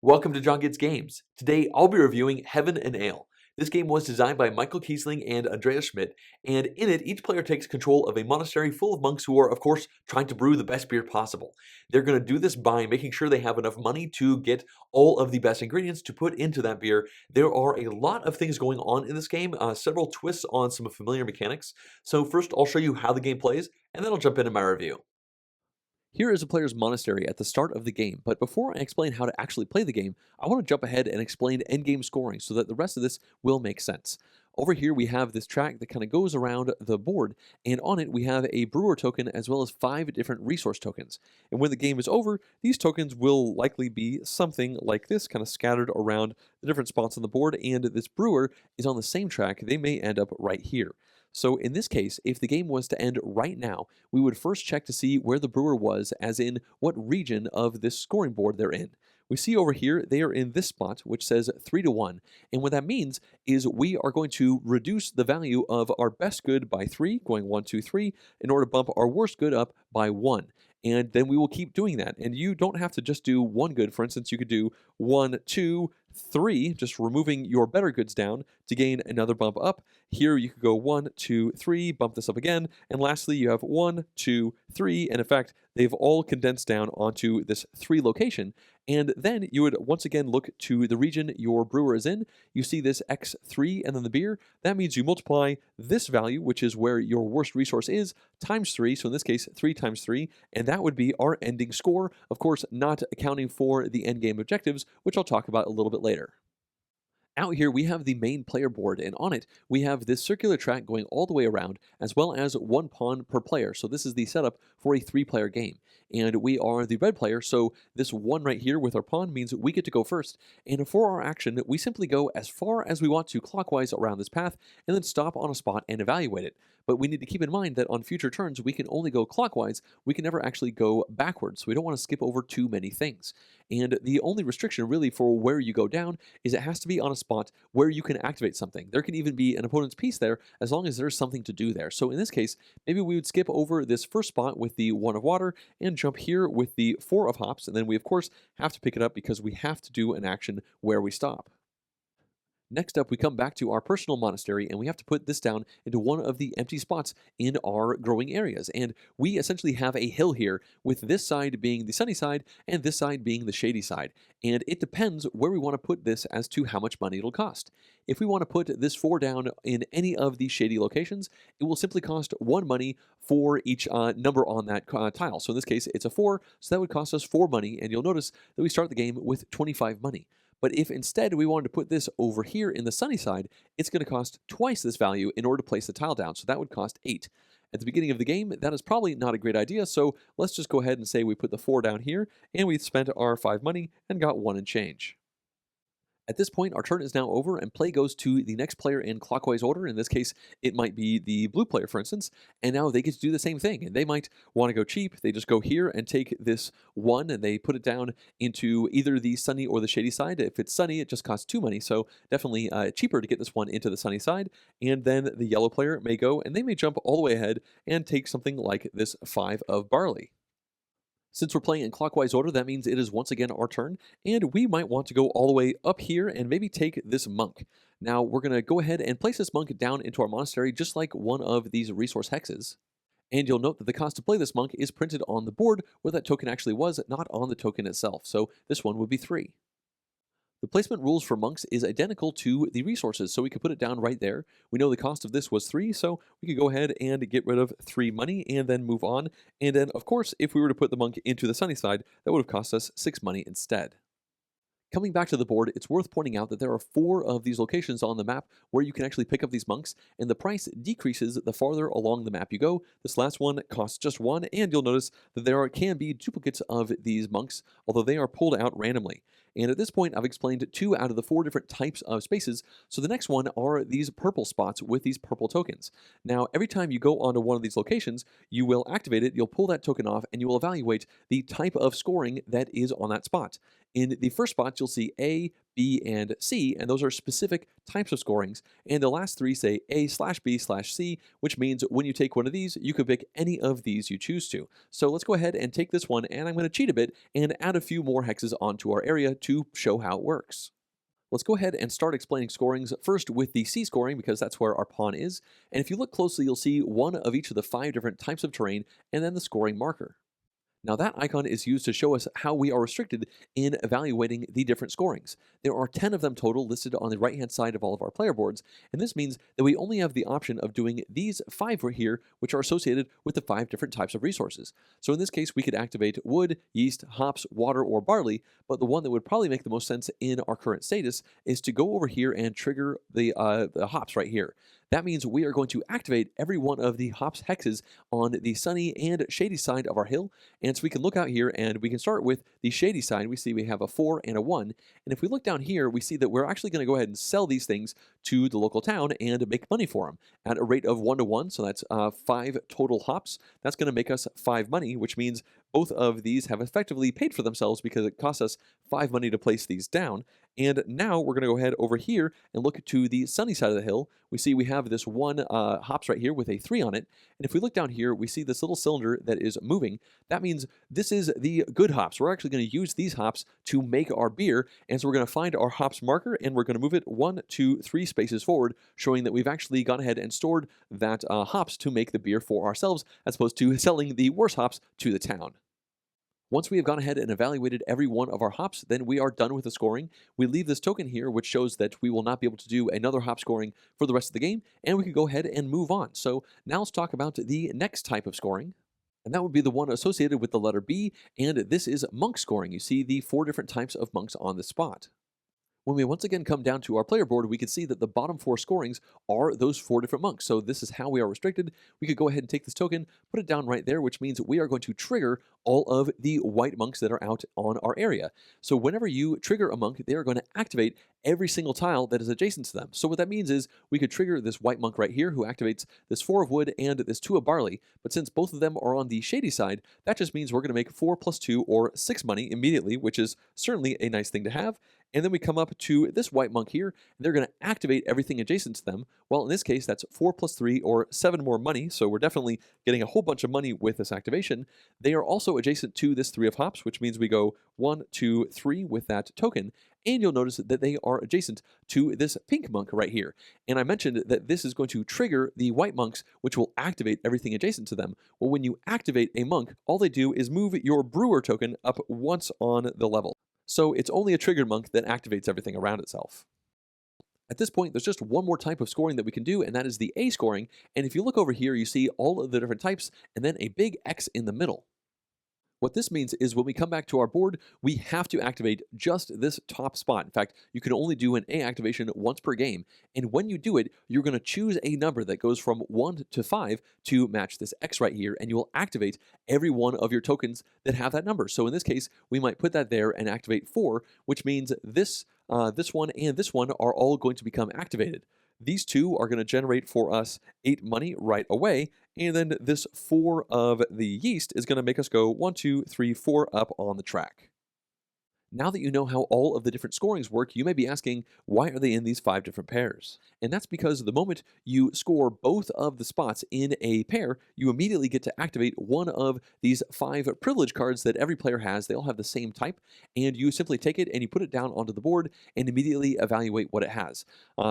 Welcome to JonGetsGames. Today I'll be reviewing Heaven and Ale. This game was designed by Michael Kiesling and Andreas Schmidt, and in it each player takes control of a monastery full of monks who are, of course, trying to brew the best beer possible. They're going to do this by making sure they have enough money to get all of the best ingredients to put into that beer. There are a lot of things going on in this game, several twists on some familiar mechanics. So first I'll show you how the game plays, and then I'll jump into my review. Here is a player's monastery at the start of the game, but before I explain how to actually play the game, I want to jump ahead and explain endgame scoring so that the rest of this will make sense. Over here we have this track that kind of goes around the board, and on it we have a brewer token as well as 5 different resource tokens. And when the game is over, these tokens will likely be something like this, kind of scattered around the different spots on the board, and this brewer is on the same track. They may end up right here. So in this case, if the game was to end right now, we would first check to see where the brewer was, as in what region of this scoring board they're in. We see over here, they are in this spot, which says 3-1. And what that means is we are going to reduce the value of our best good by 3, going 1, 2, 3, in order to bump our worst good up by 1. And then we will keep doing that. And you don't have to just do one good. For instance, you could do 1, 2, 3, just removing your better goods down to gain another bump up. Here you could go 1, 2, 3, bump this up again. And lastly, you have 1, 2, 3. And in fact, they've all condensed down onto this 3 location. And then you would once again look to the region your brewer is in. You see this X3 and then the beer. That means you multiply this value, which is where your worst resource is, times 3. So in this case, 3 times 3. And that would be our ending score. Of course, not accounting for the end game objectives, which I'll talk about a little bit later. Out here we have the main player board, and on it we have this circular track going all the way around, as well as 1 pawn per player. So this is the setup for a 3-player game. And we are the red player, so this 1 right here with our pawn means we get to go first. And for our action, we simply go as far as we want to clockwise around this path, and then stop on a spot and evaluate it. But we need to keep in mind that on future turns, we can only go clockwise. We can never actually go backwards, so we don't want to skip over too many things. And the only restriction really for where you go down is it has to be on a spot where you can activate something. There can even be an opponent's piece there as long as there's something to do there. So in this case, maybe we would skip over this first spot with the 1 of water and jump here with the 4 of hops, and then we of course have to pick it up because we have to do an action where we stop. Next up, we come back to our personal monastery, and we have to put this down into one of the empty spots in our growing areas. And we essentially have a hill here, with this side being the sunny side, and this side being the shady side. And it depends where we want to put this as to how much money it'll cost. If we want to put this 4 down in any of these shady locations, it will simply cost 1 money for each number on that tile. So in this case, it's a 4, so that would cost us 4 money, and you'll notice that we start the game with 25 money. But if instead we wanted to put this over here in the sunny side, it's going to cost twice this value in order to place the tile down, so that would cost 8. At the beginning of the game, that is probably not a great idea, so let's just go ahead and say we put the 4 down here, and we've spent our 5 money and got 1 and change. At this point, our turn is now over, and play goes to the next player in clockwise order. In this case, it might be the blue player, for instance, and now they get to do the same thing. And they might want to go cheap. They just go here and take this 1, and they put it down into either the sunny or the shady side. If it's sunny, it just costs 2 money, so definitely cheaper to get this 1 into the sunny side. And then the yellow player may go, and they may jump all the way ahead and take something like this 5 of barley. Since we're playing in clockwise order, that means it is once again our turn, and we might want to go all the way up here and maybe take this monk. Now, we're going to go ahead and place this monk down into our monastery just like one of these resource hexes. And you'll note that the cost to play this monk is printed on the board where that token actually was, not on the token itself, so this one would be 3. The placement rules for monks is identical to the resources, so we could put it down right there. We know the cost of this was 3, so we could go ahead and get rid of 3 money and then move on. And then, of course, if we were to put the monk into the sunny side, that would have cost us 6 money instead. Coming back to the board, it's worth pointing out that there are 4 of these locations on the map where you can actually pick up these monks, and the price decreases the farther along the map you go. This last one costs just 1, and you'll notice that there can be duplicates of these monks, although they are pulled out randomly. And at this point, I've explained 2 out of the 4 different types of spaces, so the next one are these purple spots with these purple tokens. Now, every time you go onto one of these locations, you will activate it, you'll pull that token off, and you will evaluate the type of scoring that is on that spot. In the first spots, you'll see A, B, and C, and those are specific types of scorings. And the last three say A/B/C, which means when you take one of these, you could pick any of these you choose to. So let's go ahead and take this one, and I'm going to cheat a bit and add a few more hexes onto our area to show how it works. Let's go ahead and start explaining scorings first with the C scoring because that's where our pawn is. And if you look closely, you'll see one of each of the 5 different types of terrain and then the scoring marker. Now that icon is used to show us how we are restricted in evaluating the different scorings. There are 10 of them total listed on the right-hand side of all of our player boards, and this means that we only have the option of doing these 5 right here, which are associated with the 5 different types of resources. So in this case, we could activate wood, yeast, hops, water, or barley, but the one that would probably make the most sense in our current status is to go over here and trigger the hops right here. That means we are going to activate every one of the hops hexes on the sunny and shady side of our hill. And so we can look out here and we can start with the shady side. We see we have a 4 and a 1. And if we look down here, we see that we're actually going to go ahead and sell these things to the local town and make money for them at a rate of 1 to 1. So that's 5 total hops. That's going to make us 5 money, which means both of these have effectively paid for themselves because it costs us 5 money to place these down. And now we're going to go ahead over here and look to the sunny side of the hill. We see we have this one hops right here with a 3 on it. And if we look down here, we see this little cylinder that is moving. That means this is the good hops. We're actually going to use these hops to make our beer. And so we're going to find our hops marker and we're going to move it 1, 2, 3 spaces forward, showing that we've actually gone ahead and stored that hops to make the beer for ourselves, as opposed to selling the worst hops to the town. Once we have gone ahead and evaluated every one of our hops, then we are done with the scoring. We leave this token here, which shows that we will not be able to do another hop scoring for the rest of the game, and we can go ahead and move on. So now let's talk about the next type of scoring. And that would be the one associated with the letter B, and this is monk scoring. You see the 4 different types of monks on this spot. When we once again come down to our player board, we can see that the bottom 4 scorings are those 4 different monks. So this is how we are restricted. We could go ahead and take this token, put it down right there, which means we are going to trigger all of the white monks that are out on our area. So whenever you trigger a monk, they are going to activate every single tile that is adjacent to them. So what that means is we could trigger this white monk right here who activates this 4 of wood and this 2 of barley. But since both of them are on the shady side, that just means we're going to make 4 plus 2 or 6 money immediately, which is certainly a nice thing to have. And then we come up to this white monk here, and they're going to activate everything adjacent to them. Well, in this case, that's 4 plus 3 or 7 more money, so we're definitely getting a whole bunch of money with this activation. They are also adjacent to this 3 of hops, which means we go 1, 2, 3 with that token. And you'll notice that they are adjacent to this pink monk right here. And I mentioned that this is going to trigger the white monks, which will activate everything adjacent to them. Well, when you activate a monk, all they do is move your brewer token up once on the level. So it's only a triggered monk that activates everything around itself. At this point, there's just one more type of scoring that we can do, and that is the A scoring. And if you look over here, you see all of the different types, and then a big X in the middle. What this means is when we come back to our board, we have to activate just this top spot. In fact, you can only do an A activation once per game. And when you do it, you're going to choose a number that goes from 1 to 5 to match this X right here, and you will activate every one of your tokens that have that number. So in this case, we might put that there and activate 4, which means this one and this one are all going to become activated. These 2 are going to generate for us 8 money right away, and then this 4 of the yeast is going to make us go 1, 2, 3, 4 up on the track. Now that you know how all of the different scorings work, you may be asking, why are they in these 5 different pairs? And that's because the moment you score both of the spots in a pair, you immediately get to activate one of these 5 privilege cards that every player has. They all have the same type, and you simply take it and you put it down onto the board and immediately evaluate what it has.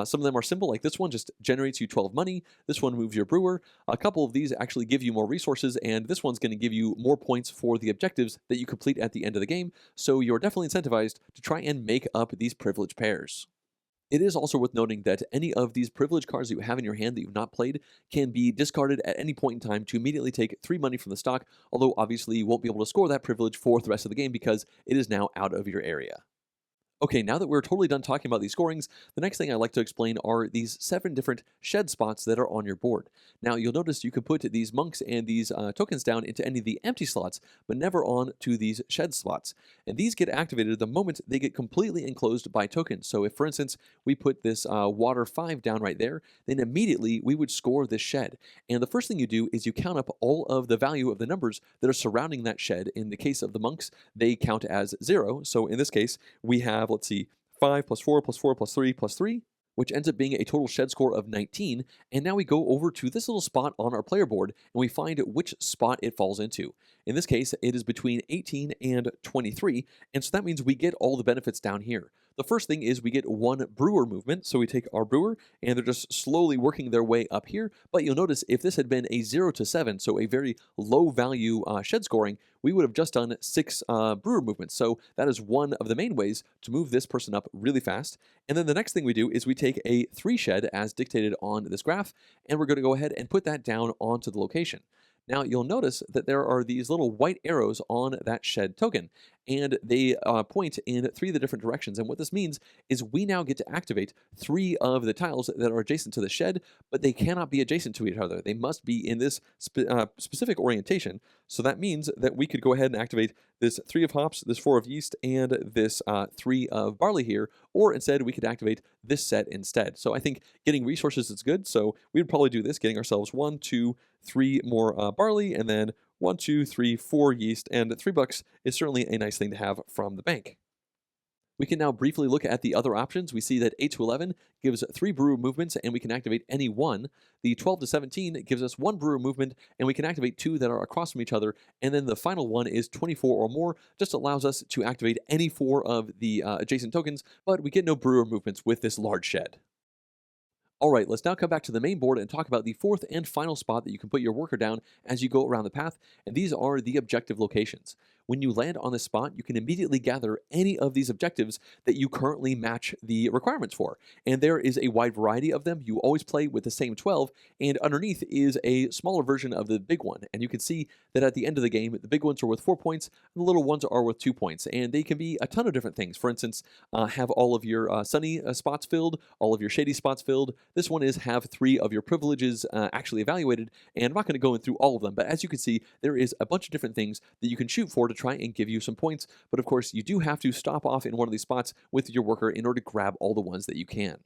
Some of them are simple, like this one just generates you 12 money. This one moves your brewer. A couple of these actually give you more resources, and this one's going to give you more points for the objectives that you complete at the end of the game. So you're definitely incentivized to try and make up these privilege pairs. It is also worth noting that any of these privilege cards that you have in your hand that you've not played can be discarded at any point in time to immediately take 3 money from the stock, although obviously you won't be able to score that privilege for the rest of the game because it is now out of your area. Okay, now that we're totally done talking about these scorings, the next thing I like to explain are these 7 different shed spots that are on your board. Now, you'll notice you can put these monks and these tokens down into any of the empty slots, but never on to these shed slots. And these get activated the moment they get completely enclosed by tokens. So if, for instance, we put this water 5 down right there, then immediately we would score this shed. And the first thing you do is you count up all of the value of the numbers that are surrounding that shed. In the case of the monks, they count as 0. So in this case, we have, let's see, 5 plus 4 plus 4 plus 3 plus 3, which ends up being a total shed score of 19. And now we go over to this little spot on our player board and we find which spot it falls into. In this case, it is between 18 and 23. And so that means we get all the benefits down here. The first thing is we get 1 brewer movement. So we take our brewer and they're just slowly working their way up here. But you'll notice if this had been a 0 to 7, so a very low value shed scoring, we would have just done 6 brewer movements. So that is one of the main ways to move this person up really fast. And then the next thing we do is we take a 3 shed as dictated on this graph, and we're going to go ahead and put that down onto the location. Now you'll notice that there are these little white arrows on that shed token, and they point in 3 of the different directions. And what this means is we now get to activate 3 of the tiles that are adjacent to the shed, but they cannot be adjacent to each other. They must be in this specific orientation. So that means that we could go ahead and activate this 3 of hops, this 4 of yeast, and this 3 of barley here, or instead we could activate this set instead. So I think getting resources is good, so we would probably do this, getting ourselves 1, 2, 3 more barley, and then 1, 2, 3, 4 yeast, and $3 is certainly a nice thing to have from the bank. We can now briefly look at the other options. We see that 8 to 11 gives 3 brewer movements, and we can activate any one. The 12 to 17 gives us 1 brewer movement, and we can activate 2 that are across from each other. And then the final one is 24 or more, just allows us to activate any 4 of the adjacent tokens, but we get no brewer movements with this large shed. All right, let's now come back to the main board and talk about the 4th and final spot that you can put your worker down as you go around the path, and these are the objective locations. When you land on this spot, you can immediately gather any of these objectives that you currently match the requirements for. And there is a wide variety of them. You always play with the same 12, and underneath is a smaller version of the big one. And you can see that at the end of the game, the big ones are worth 4 points, and the little ones are worth 2 points. And they can be a ton of different things. For instance, have all of your sunny spots filled, all of your shady spots filled. This one is have 3 of your privileges actually evaluated, and I'm not going to go in through all of them, but as you can see, there is a bunch of different things that you can shoot for to try and give you some points, but of course, you do have to stop off in one of these spots with your worker in order to grab all the ones that you can.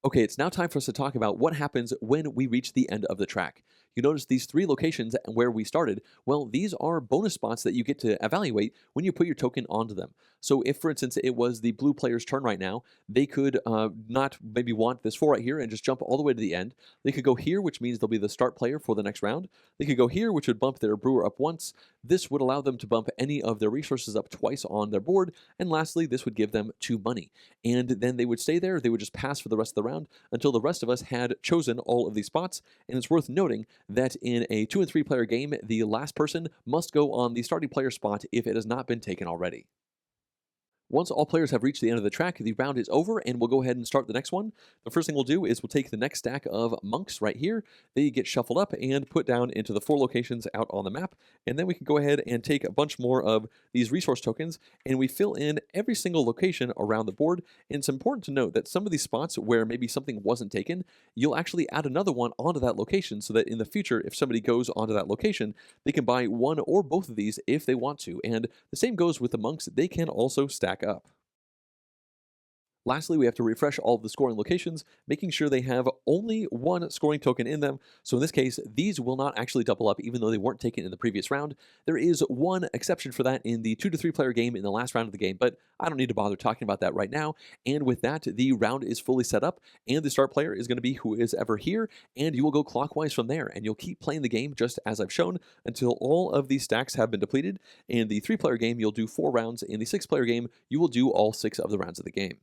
Okay, it's now time for us to talk about what happens when we reach the end of the track. You notice these 3 locations where we started. Well, these are bonus spots that you get to evaluate when you put your token onto them. So if, for instance, it was the blue player's turn right now, they could not maybe want this 4 right here and just jump all the way to the end. They could go here, which means they'll be the start player for the next round. They could go here, which would bump their brewer up once. This would allow them to bump any of their resources up twice on their board. And lastly, this would give them 2 money. And then they would stay there. They would just pass for the rest of the round until the rest of us had chosen all of these spots. And it's worth noting that in a 2 and 3 player game, the last person must go on the starting player spot if it has not been taken already. Once all players have reached the end of the track, the round is over, and we'll go ahead and start the next one. The first thing we'll do is we'll take the next stack of monks right here. They get shuffled up and put down into the 4 locations out on the map, and then we can go ahead and take a bunch more of these resource tokens, and we fill in every single location around the board. And it's important to note that some of these spots where maybe something wasn't taken, you'll actually add another one onto that location so that in the future, if somebody goes onto that location, they can buy one or both of these if they want to. And the same goes with the monks. They can also stack up. Lastly, we have to refresh all of the scoring locations, making sure they have only 1 scoring token in them. So in this case, these will not actually double up even though they weren't taken in the previous round. There is one exception for that in the 2 to 3 player game in the last round of the game, but I don't need to bother talking about that right now. And with that, the round is fully set up, and the start player is going to be who is ever here, and you will go clockwise from there, and you'll keep playing the game just as I've shown until all of these stacks have been depleted. In the 3 player game, you'll do 4 rounds. In the 6 player game, you will do all 6 of the rounds of the game.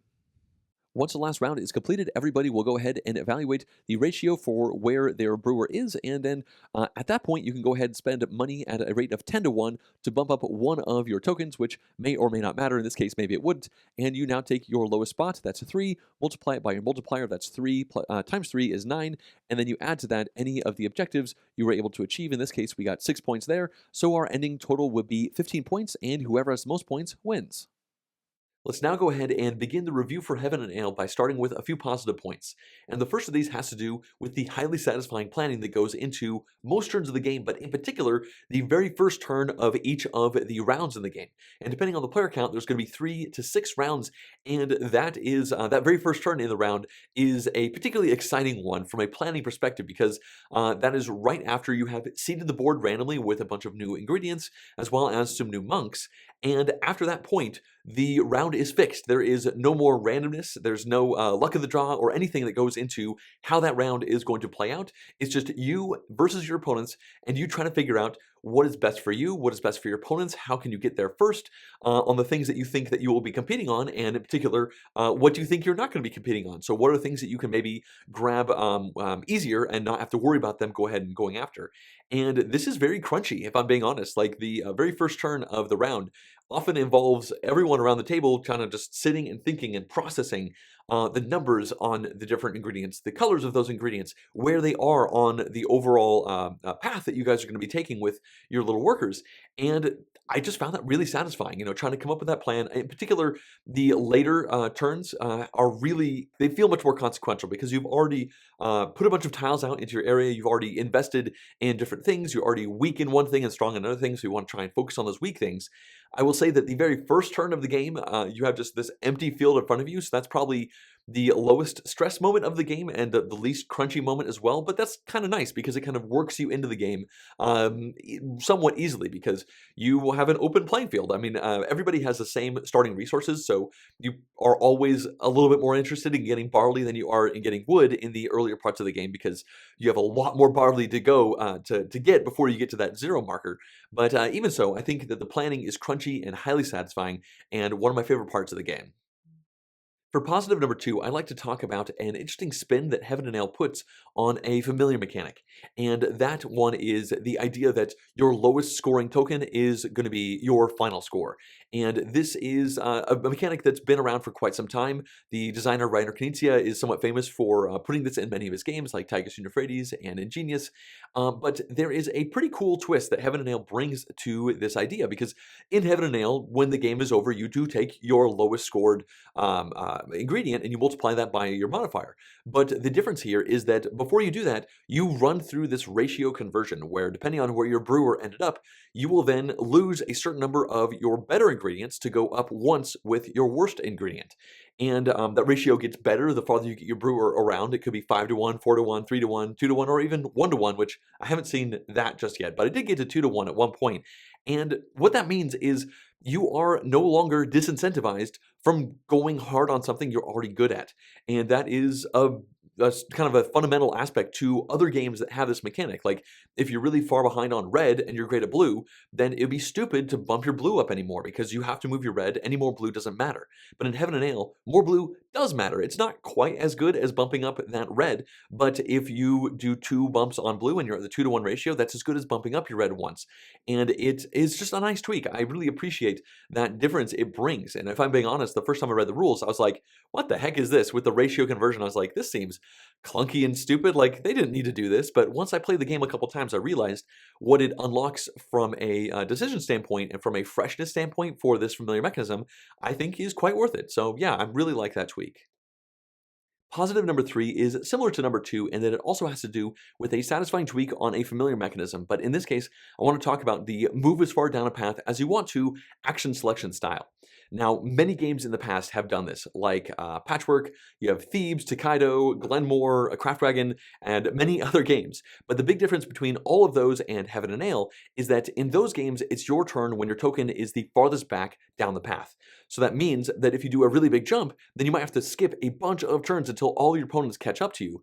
Once the last round is completed, everybody will go ahead and evaluate the ratio for where their brewer is, and then at that point, you can go ahead and spend money at a rate of 10 to 1 to bump up one of your tokens, which may or may not matter. In this case, maybe it wouldn't, and you now take your lowest spot, that's a 3, multiply it by your multiplier, that's 3 times 3 is 9, and then you add to that any of the objectives you were able to achieve. In this case, we got 6 points there, so our ending total would be 15 points, and whoever has the most points wins. Let's now go ahead and begin the review for Heaven and Ale by starting with a few positive points. And the first of these has to do with the highly satisfying planning that goes into most turns of the game, but in particular, the very first turn of each of the rounds in the game. And depending on the player count, there's going to be 3 to 6 rounds, and that is that very first turn in the round is a particularly exciting one from a planning perspective because that is right after you have seeded the board randomly with a bunch of new ingredients as well as some new monks. And after that point, the round is fixed. There is no more randomness. There's no luck of the draw or anything that goes into how that round is going to play out. It's just you versus your opponents, and you trying to figure out what is best for you, what is best for your opponents, how can you get there first on the things that you think that you will be competing on, and in particular, what do you think you're not going to be competing on? So what are the things that you can maybe grab easier and not have to worry about them go ahead and going after? And this is very crunchy, if I'm being honest. Like the very first turn of the round often involves everyone around the table kind of just sitting and thinking and processing the numbers on the different ingredients, the colors of those ingredients, where they are on the overall path that you guys are going to be taking with your little workers. And I just found that really satisfying, trying to come up with that plan. In particular, the later turns are really, they feel much more consequential because you've already put a bunch of tiles out into your area. You've already invested in different things. You're already weak in one thing and strong in another thing. So you want to try and focus on those weak things. I will say that the very first turn of the game, you have just this empty field in front of you. So that's probably the lowest stress moment of the game and the least crunchy moment as well. But that's kind of nice because it kind of works you into the game somewhat easily because you will have an open playing field. I mean, everybody has the same starting resources. So you are always a little bit more interested in getting barley than you are in getting wood in the earlier parts of the game because you have a lot more barley to go to get before you get to that 0 marker. But even so, I think that the planning is crunchy and highly satisfying and one of my favorite parts of the game. For positive number 2, I like to talk about an interesting spin that Heaven and Ale puts on a familiar mechanic. And that one is the idea that your lowest scoring token is going to be your final score. And this is a mechanic that's been around for quite some time. The designer Reiner Knizia is somewhat famous for putting this in many of his games like Tychus and Euphrates and Ingenious. But there is a pretty cool twist that Heaven and Ale brings to this idea because in Heaven and Ale, when the game is over, you do take your lowest scored ingredient and you multiply that by your modifier. But the difference here is that before you do that, you run through this ratio conversion where depending on where your brewer ended up, you will then lose a certain number of your better ingredients to go up once with your worst ingredient. And that ratio gets better the farther you get your brewer around. It could be 5 to 1, 4 to 1, 3 to 1, 2 to 1, or even 1 to 1, which I haven't seen that just yet. But I did get to 2 to 1 at one point. And what that means is you are no longer disincentivized from going hard on something you're already good at. And that is that's kind of a fundamental aspect to other games that have this mechanic. Like, if you're really far behind on red and you're great at blue, then it'd be stupid to bump your blue up anymore because you have to move your red. Any more blue doesn't matter. But in Heaven and Ale, more blue does matter. It's not quite as good as bumping up that red, but if you do 2 bumps on blue and you're at the 2 to 1 ratio, that's as good as bumping up your red once. And it is just a nice tweak. I really appreciate that difference it brings. And if I'm being honest, the first time I read the rules, I was like, what the heck is this? With the ratio conversion, I was like, this seems clunky and stupid. Like, they didn't need to do this. But once I played the game a couple times, I realized what it unlocks from a decision standpoint and from a freshness standpoint for this familiar mechanism, I think is quite worth it. So yeah, I really like that tweak. Positive number 3 is similar to number 2 in that it also has to do with a satisfying tweak on a familiar mechanism, but in this case, I want to talk about the move as far down a path as you want to action selection style. Now, many games in the past have done this, like Patchwork, you have Thebes, Tokaido, Glenmore, Craft Dragon, and many other games. But the big difference between all of those and Heaven and Ale is that in those games, it's your turn when your token is the farthest back down the path. So that means that if you do a really big jump, then you might have to skip a bunch of turns until all your opponents catch up to you.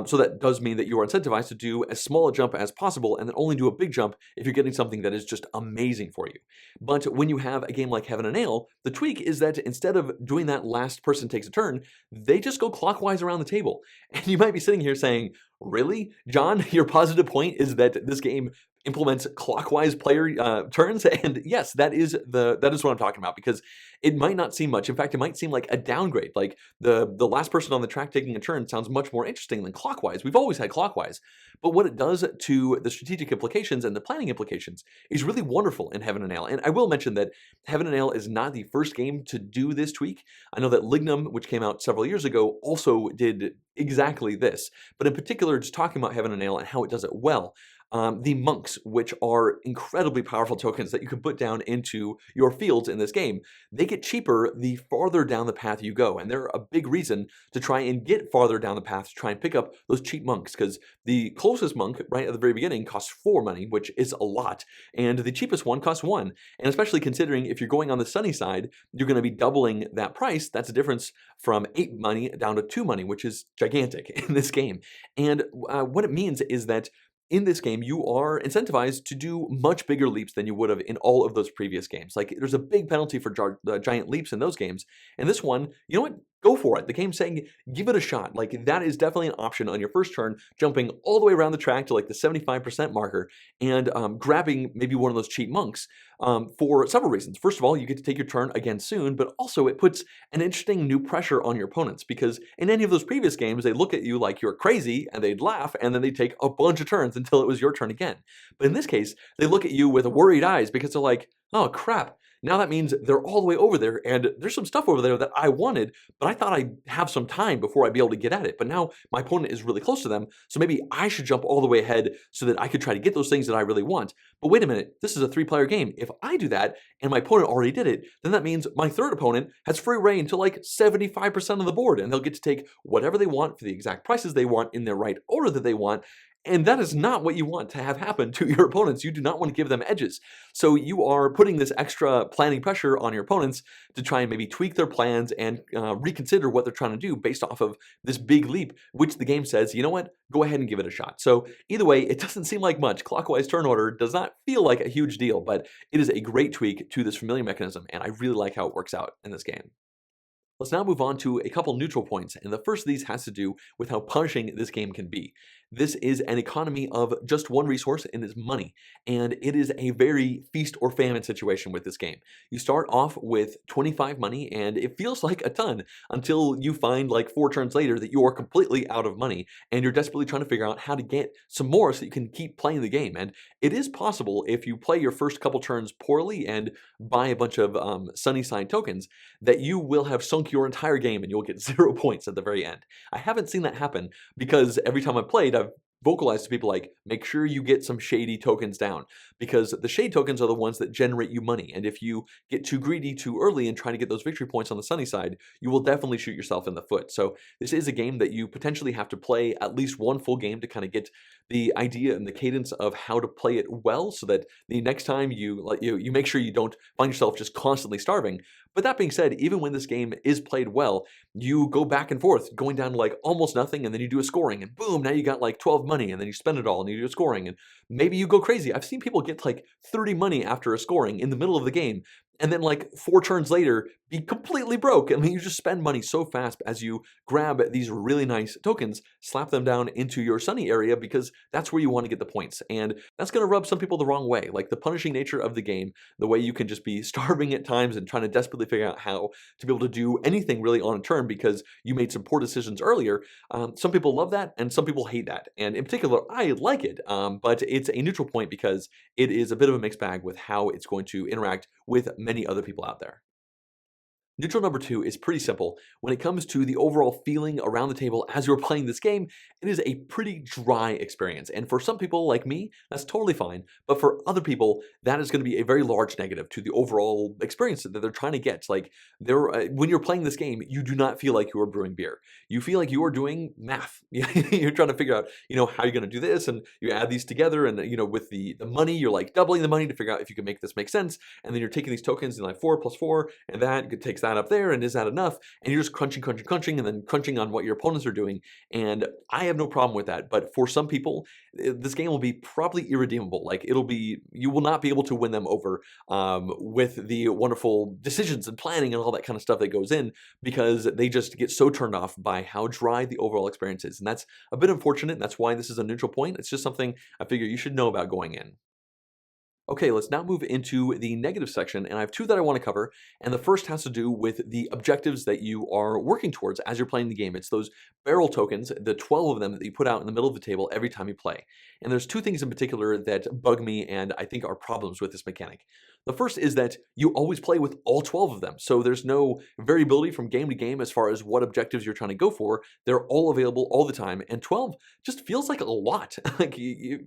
So that does mean that you are incentivized to do as small a jump as possible and then only do a big jump if you're getting something that is just amazing for you. But when you have a game like Heaven and Ale, the tweak is that instead of doing that last person takes a turn, they just go clockwise around the table. And you might be sitting here saying, Really? John, your positive point is that this game implements clockwise player turns, and yes, that is what I'm talking about, because it might not seem much. In fact, it might seem like a downgrade. Like the last person on the track taking a turn sounds much more interesting than clockwise. We've always had clockwise, but what it does to the strategic implications and the planning implications is really wonderful in Heaven and Ale. And I will mention that Heaven and Ale is not the first game to do this tweak. I know that Lignum, which came out several years ago, also did exactly this. But in particular, just talking about Heaven and Ale and how it does it well, the monks, which are incredibly powerful tokens that you can put down into your fields in this game, they get cheaper the farther down the path you go. And they're a big reason to try and get farther down the path to try and pick up those cheap monks, because the closest monk right at the very beginning costs 4 money, which is a lot, and the cheapest one costs 1. And especially considering if you're going on the sunny side, you're going to be doubling that price. That's a difference from 8 money down to 2 money, which is gigantic in this game. And what it means is that in this game, you are incentivized to do much bigger leaps than you would have in all of those previous games. Like, there's a big penalty for giant leaps in those games. And this one, you know what? Go for it. The game's saying, give it a shot. Like, that is definitely an option on your first turn, jumping all the way around the track to like the 75% marker and grabbing maybe one of those cheap monks for several reasons. First of all, you get to take your turn again soon, but also it puts an interesting new pressure on your opponents, because in any of those previous games, they look at you like you're crazy and they'd laugh, and then they'd take a bunch of turns until it was your turn again. But in this case, they look at you with worried eyes because they're like, oh crap, now that means they're all the way over there, and there's some stuff over there that I wanted, but I thought I'd have some time before I'd be able to get at it. But now my opponent is really close to them, so maybe I should jump all the way ahead so that I could try to get those things that I really want. But wait a minute, this is a 3-player game. If I do that, and my opponent already did it, then that means my third opponent has free reign to like 75% of the board, and they'll get to take whatever they want for the exact prices they want in their right order that they want. And that is not what you want to have happen to your opponents. You do not want to give them edges. So you are putting this extra planning pressure on your opponents to try and maybe tweak their plans and reconsider what they're trying to do based off of this big leap, which the game says, you know what, go ahead and give it a shot. So either way, it doesn't seem like much. Clockwise turn order does not feel like a huge deal, but it is a great tweak to this familiar mechanism, and I really like how it works out in this game. Let's now move on to a couple neutral points, and the first of these has to do with how punishing this game can be. This is an economy of just one resource, and it's money, and it is a very feast or famine situation with this game. You start off with 25 money, and it feels like a ton until you find like 4 turns later that you are completely out of money, and you're desperately trying to figure out how to get some more so you can keep playing the game. And it is possible, if you play your first couple turns poorly and buy a bunch of sunny side tokens, that you will have sunk your entire game and you'll get 0 points at the very end. I haven't seen that happen, because every time I've played, I've vocalized to people like, make sure you get some shady tokens down, because the shade tokens are the ones that generate you money. And if you get too greedy too early and try to get those victory points on the sunny side, you will definitely shoot yourself in the foot. So this is a game that you potentially have to play at least one full game to kind of get the idea and the cadence of how to play it well, so that the next time you make sure you don't find yourself just constantly starving. But that being said, even when this game is played well, you go back and forth, going down to like almost nothing, and then you do a scoring, and boom, now you got like 12 money, and then you spend it all, and you do a scoring, and maybe you go crazy. I've seen people get like 30 money after a scoring in the middle of the game, and then like 4 turns later, be completely broke. I mean, you just spend money so fast as you grab these really nice tokens, slap them down into your sunny area, because that's where you want to get the points. And that's going to rub some people the wrong way. Like the punishing nature of the game, the way you can just be starving at times and trying to desperately figure out how to be able to do anything really on a turn because you made some poor decisions earlier. Some people love that, and some people hate that. And in particular, I like it, but it's a neutral point because it is a bit of a mixed bag with how it's going to interact with many other people out there. Neutral number 2 is pretty simple. When it comes to the overall feeling around the table as you're playing this game, it is a pretty dry experience. And for some people like me, that's totally fine. But for other people, that is going to be a very large negative to the overall experience that they're trying to get. Like, when you're playing this game, you do not feel like you are brewing beer. You feel like you are doing math. You're trying to figure out, how you're going to do this, and you add these together, and with the money, you're like doubling the money to figure out if you can make this make sense. And then you're taking these tokens and like 4 plus 4, and that takes that that up there, and is that enough? And you're just crunching, and then crunching on what your opponents are doing. And I have no problem with that. But for some people, this game will be probably irredeemable. Like you will not be able to win them over with the wonderful decisions and planning and all that kind of stuff that goes in, because they just get so turned off by how dry the overall experience is. And that's a bit unfortunate. And that's why this is a neutral point. It's just something I figure you should know about going in. Okay, let's now move into the negative section, and I have two that I want to cover. And the first has to do with the objectives that you are working towards as you're playing the game. It's those barrel tokens, the 12 of them that you put out in the middle of the table every time you play. And there's two things in particular that bug me and I think are problems with this mechanic. The first is that you always play with all 12 of them, so there's no variability from game to game as far as what objectives you're trying to go for. They're all available all the time, and 12 just feels like a lot. Like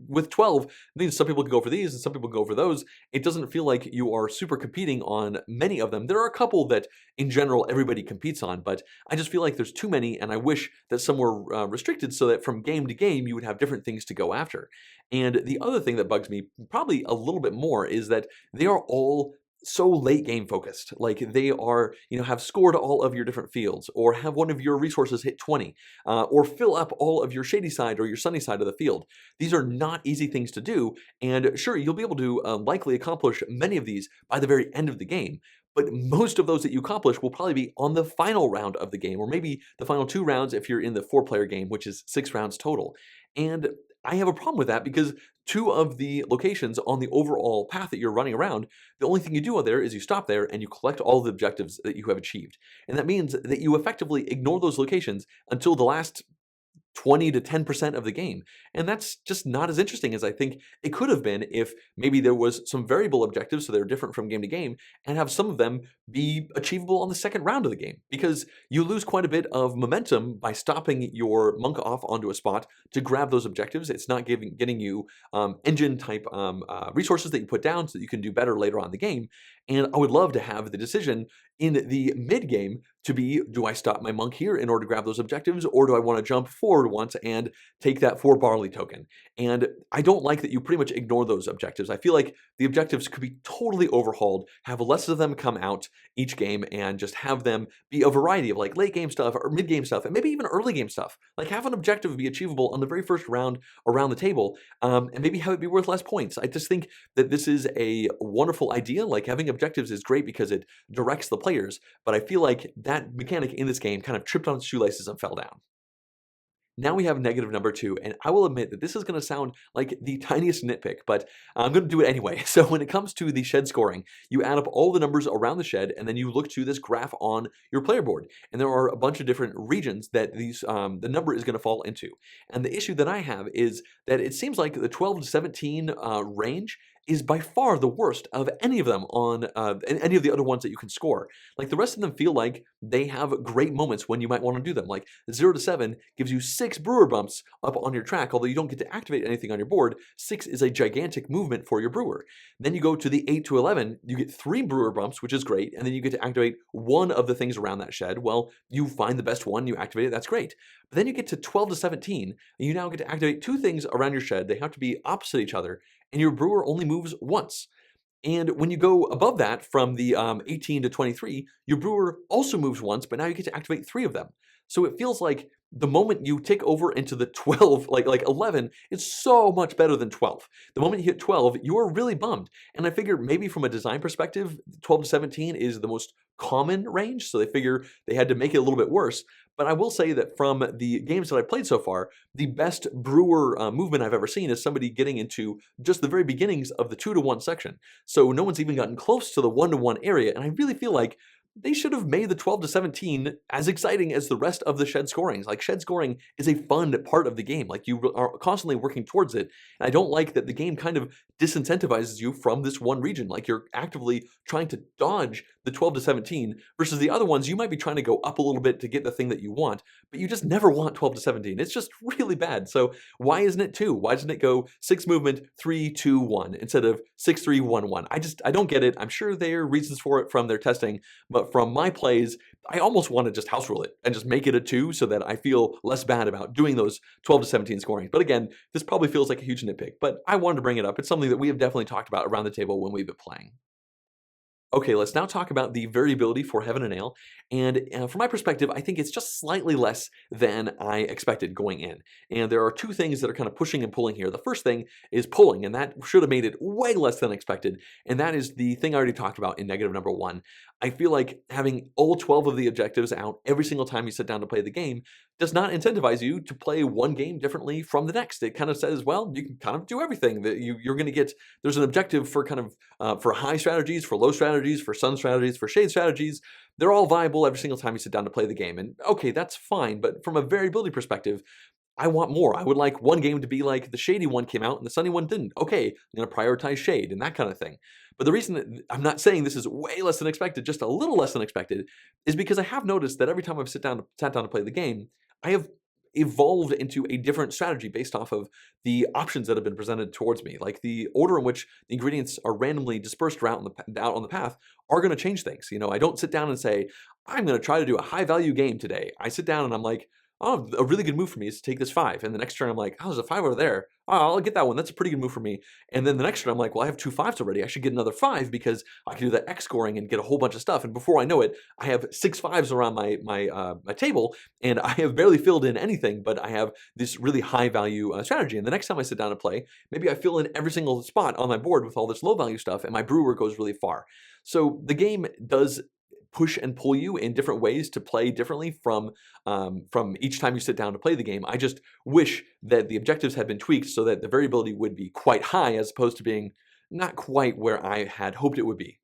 with 12, means some people can go for these and some people go for those. It doesn't feel like you are super competing on many of them. There are a couple that in general everybody competes on, but I just feel like there's too many, and I wish that some were restricted so that from game to game you would have different things to go after. And the other thing that bugs me probably a little bit more is that they are all so late game focused. Like they are, have scored all of your different fields, or have one of your resources hit 20, or fill up all of your shady side or your sunny side of the field. These are not easy things to do, and sure, you'll be able to likely accomplish many of these by the very end of the game. But most of those that you accomplish will probably be on the final round of the game, or maybe the final 2 rounds if you're in the 4-player game, which is 6 rounds total. And I have a problem with that because 2 of the locations on the overall path that you're running around, the only thing you do there is you stop there and you collect all the objectives that you have achieved. And that means that you effectively ignore those locations until the last 20 to 10% of the game. And that's just not as interesting as I think it could have been if maybe there was some variable objectives, so they're different from game to game, and have some of them be achievable on the second round of the game. Because you lose quite a bit of momentum by stopping your monk off onto a spot to grab those objectives. It's not getting you engine type resources that you put down so that you can do better later on in the game. And I would love to have the decision in the mid game to be, do I stop my monk here in order to grab those objectives, or do I want to jump forward once and take that 4 barley token? And I don't like that you pretty much ignore those objectives. I feel like the objectives could be totally overhauled, have less of them come out each game, and just have them be a variety of like late game stuff or mid game stuff, and maybe even early game stuff. Like have an objective be achievable on the very first round around the table, and maybe have it be worth less points. I just think that this is a wonderful idea. Like having objectives is great because it directs the players, but I feel like that mechanic in this game kind of tripped on its shoelaces and fell down. Now we have negative number 2, and I will admit that this is going to sound like the tiniest nitpick, but I'm going to do it anyway. So when it comes to the shed scoring, you add up all the numbers around the shed, and then you look to this graph on your player board. And there are a bunch of different regions that the number is going to fall into. And the issue that I have is that it seems like the 12 to 17 range is by far the worst of any of them on any of the other ones that you can score. Like the rest of them feel like they have great moments when you might want to do them. Like 0 to 7 gives you 6 brewer bumps up on your track, although you don't get to activate anything on your board. 6 is a gigantic movement for your brewer. Then you go to the 8 to 11, you get 3 brewer bumps, which is great, and then you get to activate one of the things around that shed. Well, you find the best one, you activate it, that's great. But then you get to 12 to 17, and you now get to activate 2 things around your shed. They have to be opposite each other, and your brewer only moves once. And when you go above that from the 18 to 23, your brewer also moves once, but now you get to activate 3 of them. So it feels like the moment you tick over into the 12, like 11, it's so much better than 12. The moment you hit 12, you are really bummed. And I figure maybe from a design perspective, 12 to 17 is the most common range, so they figure they had to make it a little bit worse. But I will say that from the games that I've played so far, the best brewer movement I've ever seen is somebody getting into just the very beginnings of the 2 to 1 section. So no one's even gotten close to the 1 to 1 area, and I really feel like they should have made the 12 to 17 as exciting as the rest of the shed scorings. Like shed scoring is a fun part of the game. Like you are constantly working towards it. And I don't like that the game kind of disincentivizes you from this one region. Like you're actively trying to dodge the 12 to 17 versus the other ones. You might be trying to go up a little bit to get the thing that you want, but you just never want 12 to 17. It's just really bad. So why isn't it 2? Why doesn't it go 6 movement, 3, 2, 1 instead of 6, 3, 1, 1? I don't get it. I'm sure there are reasons for it from their testing, but from my plays, I almost want to just house rule it and just make it a 2 so that I feel less bad about doing those 12 to 17 scoring. But again, this probably feels like a huge nitpick, but I wanted to bring it up. It's something that we have definitely talked about around the table when we've been playing. Okay, let's now talk about the variability for Heaven and Ale. And from my perspective, I think it's just slightly less than I expected going in. And there are two things that are kind of pushing and pulling here. The first thing is pulling, and that should have made it way less than expected. And that is the thing I already talked about in negative number one. I feel like having all 12 of the objectives out every single time you sit down to play the game does not incentivize you to play one game differently from the next. It kind of says, well, you can kind of do everything that you're going to get. There's an objective for kind of for high strategies, for low strategies, for sun strategies, for shade strategies. They're all viable every single time you sit down to play the game. And okay, that's fine. But from a variability perspective, I want more. I would like one game to be like the shady one came out and the sunny one didn't. Okay, I'm going to prioritize shade and that kind of thing. But the reason that I'm not saying this is way less than expected, just a little less than expected, is because I have noticed that every time I've sat down to play the game, I have evolved into a different strategy based off of the options that have been presented towards me. Like the order in which the ingredients are randomly dispersed out on the path are going to change things. You know, I don't sit down and say, I'm going to try to do a high value game today. I sit down and I'm like, oh, a really good move for me is to take this 5. And the next turn I'm like, oh, there's a 5 over there. Oh, I'll get that one. That's a pretty good move for me. And then the next turn I'm like, well, I have 2 5s already. I should get another 5 because I can do that X scoring and get a whole bunch of stuff. And before I know it, I have 6 5s around my table, and I have barely filled in anything, but I have this really high value strategy. And the next time I sit down to play, maybe I fill in every single spot on my board with all this low value stuff, and my brewer goes really far. So the game does push and pull you in different ways to play differently from each time you sit down to play the game. I just wish that the objectives had been tweaked so that the variability would be quite high as opposed to being not quite where I had hoped it would be.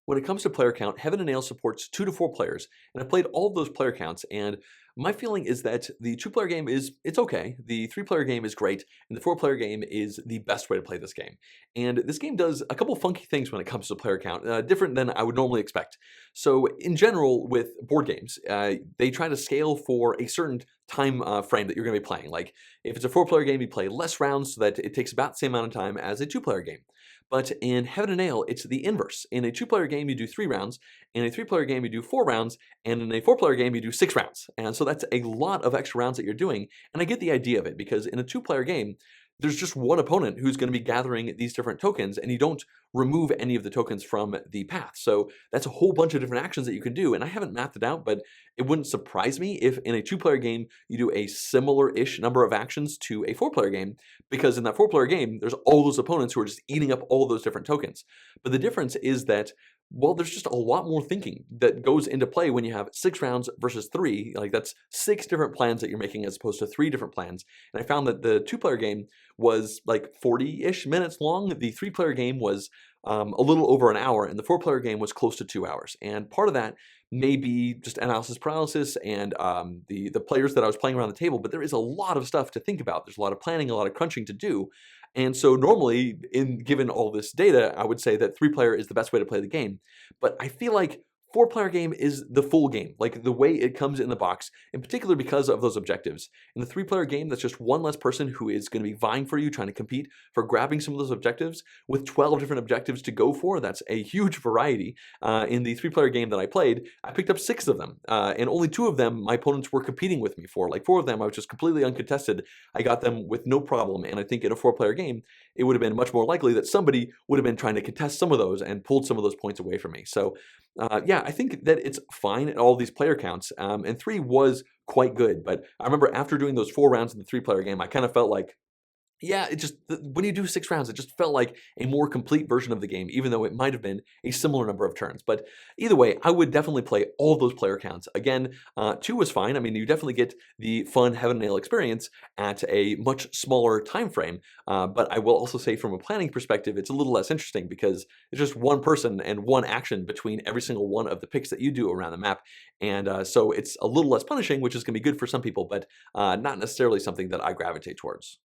When it comes to player count, Heaven and Ale supports 2 to 4 players, and I've played all of those player counts, and my feeling is that the 2-player game it's okay, the 3-player game is great, and the 4-player game is the best way to play this game. And this game does a couple funky things when it comes to player count, different than I would normally expect. So in general, with board games, they try to scale for a certain time frame that you're going to be playing. Like if it's a 4-player game, you play less rounds so that it takes about the same amount of time as a 2-player game. But in Heaven and Ale, it's the inverse. In a 2-player game, you do 3 rounds. In a 3-player game, you do 4 rounds. And in a 4-player game, you do 6 rounds. And so that's a lot of extra rounds that you're doing. And I get the idea of it, because in a 2-player game, there's just one opponent who's going to be gathering these different tokens, and you don't remove any of the tokens from the path. So that's a whole bunch of different actions that you can do, and I haven't mapped it out, but it wouldn't surprise me if in a 2-player game you do a similar-ish number of actions to a 4-player game, because in that 4-player game, there's all those opponents who are just eating up all those different tokens. But the difference is that, well, there's just a lot more thinking that goes into play when you have 6 rounds versus 3. Like that's 6 different plans that you're making as opposed to 3 different plans. And I found that the 2-player game was like 40-ish minutes long. The 3-player game was a little over an hour, and the 4-player game was close to 2 hours. And part of that may be just analysis paralysis and the players that I was playing around the table, but there is a lot of stuff to think about. There's a lot of planning, a lot of crunching to do. And so normally, given all this data, I would say that 3-player is the best way to play the game. But I feel like 4-player game is the full game, like the way it comes in the box, in particular because of those objectives. In the 3-player game, that's just one less person who is going to be vying for you, trying to compete for grabbing some of those objectives. With 12 different objectives to go for, that's a huge variety. In the 3-player game that I played, I picked up 6 of them, and only 2 of them my opponents were competing with me for. Like 4 of them, I was just completely uncontested. I got them with no problem, and I think in a 4-player game, it would have been much more likely that somebody would have been trying to contest some of those and pulled some of those points away from me. So yeah, I think that it's fine at all these player counts, and 3 was quite good. But I remember after doing those 4 rounds in the 3-player game, I kind of felt like, yeah, it just, when you do 6 rounds, it just felt like a more complete version of the game, even though it might have been a similar number of turns. But either way, I would definitely play all those player counts. Again, 2 was fine. I mean, you definitely get the fun Heaven and Ale experience at a much smaller time frame. But I will also say from a planning perspective, it's a little less interesting because it's just one person and one action between every single one of the picks that you do around the map. And so it's a little less punishing, which is going to be good for some people, but not necessarily something that I gravitate towards.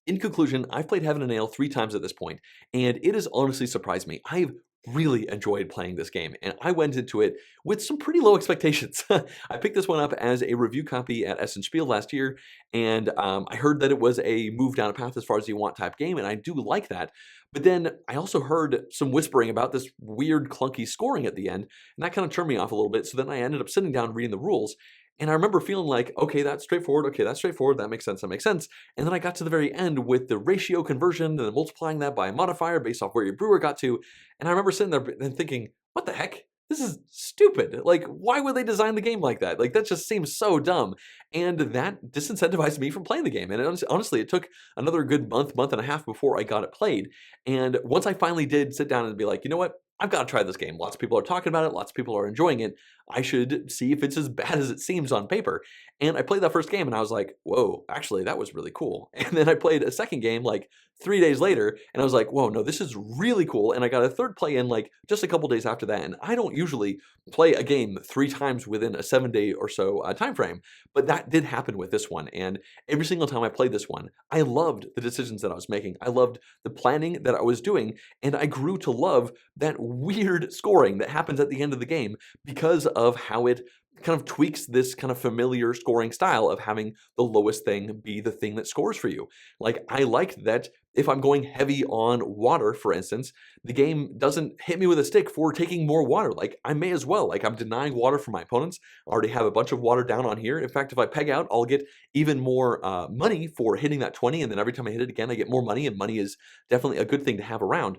In conclusion, I've played Heaven and Ale 3 times at this point, and it has honestly surprised me. I've really enjoyed playing this game, and I went into it with some pretty low expectations. I picked this one up as a review copy at Essen Spiel last year, and I heard that it was a move down a path as far as you want type game, and I do like that. But then I also heard some whispering about this weird clunky scoring at the end, and that kind of turned me off a little bit, so then I ended up sitting down reading the rules. And I remember feeling like, okay, that's straightforward. Okay, that's straightforward. That makes sense. That makes sense. And then I got to the very end with the ratio conversion and then multiplying that by a modifier based off where your brewer got to. And I remember sitting there and thinking, what the heck? This is stupid. Like, why would they design the game like that? Like, that just seems so dumb. And that disincentivized me from playing the game. And honestly, it took another good month and a half before I got it played. And once I finally did sit down and be like, you know what? I've got to try this game. Lots of people are talking about it. Lots of people are enjoying it. I should see if it's as bad as it seems on paper. And I played that first game and I was like, whoa, actually, that was really cool. And then I played a second game like 3 days later and I was like, whoa, no, this is really cool. And I got a third play in like just a couple days after that. And I don't usually play a game 3 times within a 7-day or so time frame, but that did happen with this one. And every single time I played this one, I loved the decisions that I was making. I loved the planning that I was doing. And I grew to love that weird scoring that happens at the end of the game because of how it kind of tweaks this kind of familiar scoring style of having the lowest thing be the thing that scores for you. Like, I liked that if I'm going heavy on water, for instance, the game doesn't hit me with a stick for taking more water. Like, I may as well. Like, I'm denying water from my opponents. I already have a bunch of water down on here. In fact, if I peg out, I'll get even more money for hitting that 20, and then every time I hit it again, I get more money, and money is definitely a good thing to have around.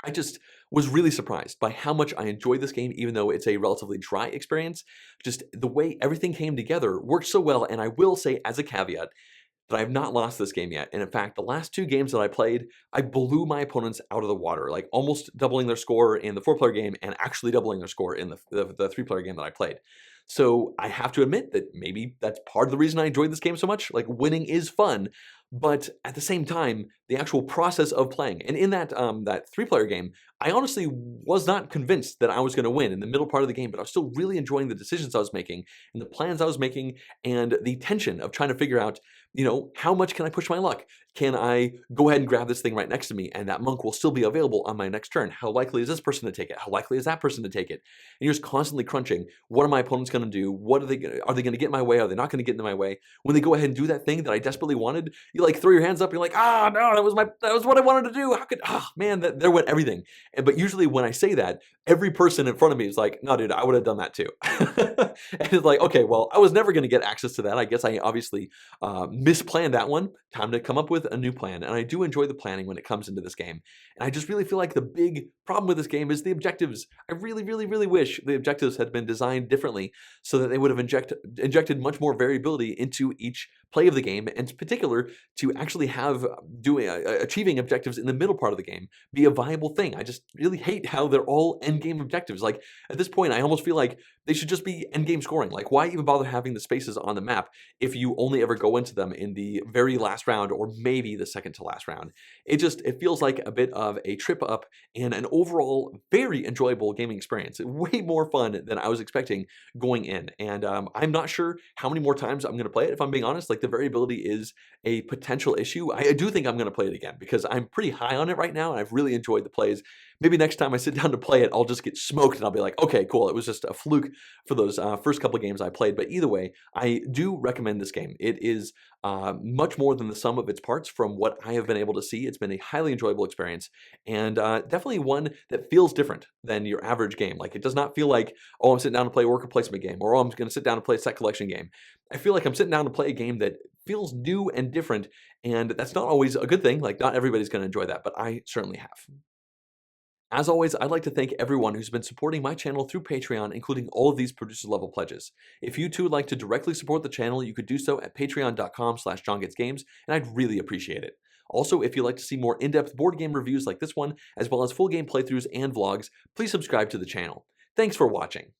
I just was really surprised by how much I enjoyed this game, even though it's a relatively dry experience. Just the way everything came together worked so well, and I will say as a caveat that I have not lost this game yet. And in fact, the last 2 games that I played, I blew my opponents out of the water, like almost doubling their score in the 4-player game and actually doubling their score in the 3-player game that I played. So I have to admit that maybe that's part of the reason I enjoyed this game so much. Like, winning is fun, but at the same time, the actual process of playing. And in that 3-player game, I honestly was not convinced that I was going to win in the middle part of the game, but I was still really enjoying the decisions I was making and the plans I was making and the tension of trying to figure out, you know, how much can I push my luck? Can I go ahead and grab this thing right next to me and that monk will still be available on my next turn? How likely is this person to take it? How likely is that person to take it? And you're just constantly crunching. What are my opponents going to do? What are they going to get in my way? Are they not going to get in my way? When they go ahead and do that thing that I desperately wanted, you like throw your hands up. You're like, no, that was what I wanted to do. How could, man, there went everything. But usually when I say that, every person in front of me is like, no, dude, I would have done that too. And it's like, okay, well, I was never going to get access to that. I guess I obviously misplanned that one. Time to come up with a new plan. And I do enjoy the planning when it comes into this game. And I just really feel like the big problem with this game is the objectives. I really, really, really wish the objectives had been designed differently so that they would have injected much more variability into each play of the game, and in particular, to actually have achieving objectives in the middle part of the game be a viable thing. I just really hate how they're all endgame objectives. Like, at this point, I almost feel like they should just be endgame scoring. Like, why even bother having the spaces on the map if you only ever go into them in the very last round or maybe the second to last round? It feels like a bit of a trip up and an overall very enjoyable gaming experience. Way more fun than I was expecting going in. And I'm not sure how many more times I'm going to play it, if I'm being honest. Like, the variability is a potential issue. I do think I'm going to play it again because I'm pretty high on it right now and I've really enjoyed the plays. Maybe next time I sit down to play it, I'll just get smoked and I'll be like, okay, cool. It was just a fluke for those first couple of games I played. But either way, I do recommend this game. It is much more than the sum of its parts from what I have been able to see. It's been a highly enjoyable experience and definitely one that feels different than your average game. Like, it does not feel like, oh, I'm sitting down to play a worker placement game, or oh, I'm going to sit down to play a set collection game. I feel like I'm sitting down to play a game that feels new and different, and that's not always a good thing. Like, not everybody's going to enjoy that, but I certainly have. As always, I'd like to thank everyone who's been supporting my channel through Patreon, including all of these producer-level pledges. If you too would like to directly support the channel, you could do so at patreon.com/JonGetsGames, and I'd really appreciate it. Also, if you'd like to see more in-depth board game reviews like this one, as well as full game playthroughs and vlogs, please subscribe to the channel. Thanks for watching.